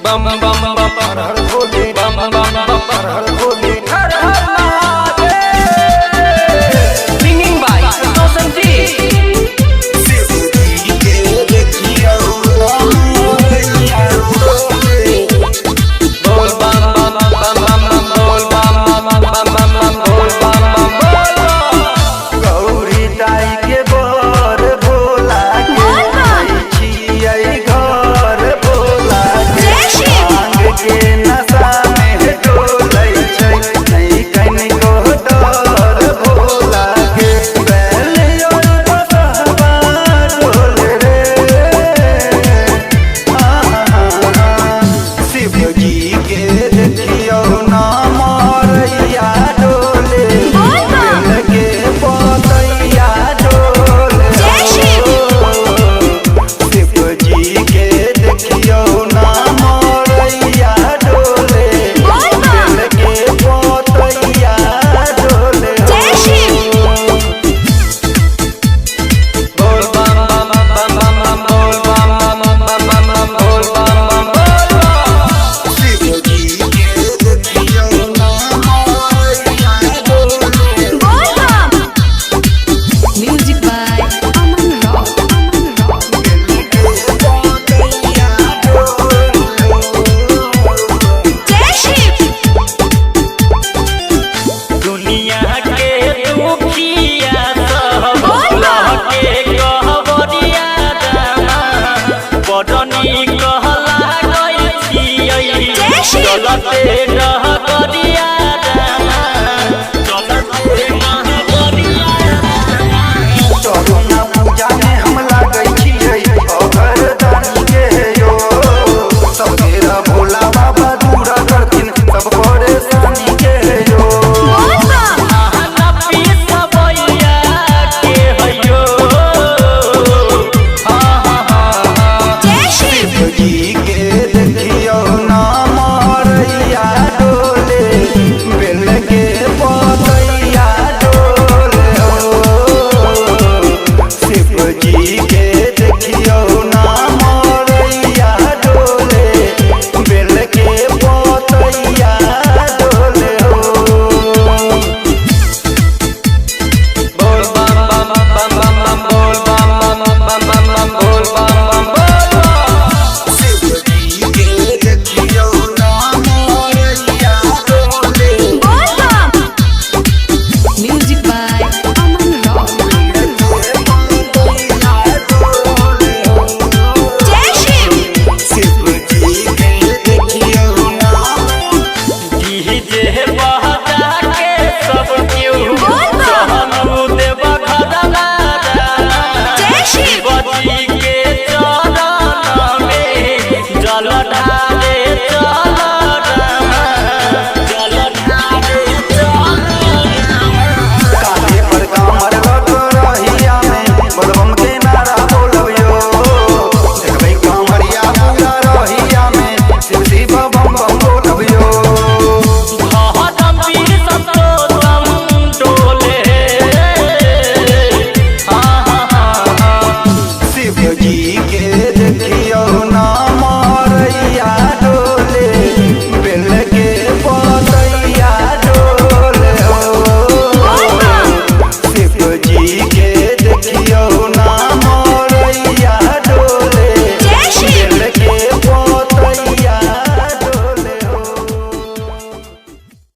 बम बम बम हर हर भोले, बम बम बम हर हर भोले, हर हर महादेव। Singing by Roshan ji. बोल बम बम बम बम बम बोल बम बम बम बम बम बोल बम बम बोल बम। गौरी दाई के बर भोला के छियै घर भोला के भांग के नशा में डोलै छै नहीं कनिको डर भोला के बैल और बसहबा डोल रे शिव जी के देखियो ना मरैया डोले बेल के पतैया डोले शिव जी के देखियो ना मरैया डोले बेल के पतैया डोले। बोल बम बम बम बम बम बोल बम बम बम बम बम बोल बम बम बोल बम। शिव जी के देखियो ना मरैया डोले Music by Aman Rock. बेल के पतैया दुनिया के दुखिया सब लहके कहबरिया दाना बडनी कहला गई छियै चलते रहबरिया दाना चलते रहबरिया दाना। चरुना पूजा में हम लागै छियै अगरदानी के यो सब तेरा भोला बाबा दूर करथिन सब परेशानी के यो। आहना पीसबैया के हयो हा हा हा। शिव जी के देखियो ना मरैया डोले बेल के पतैया डोले शिव जी के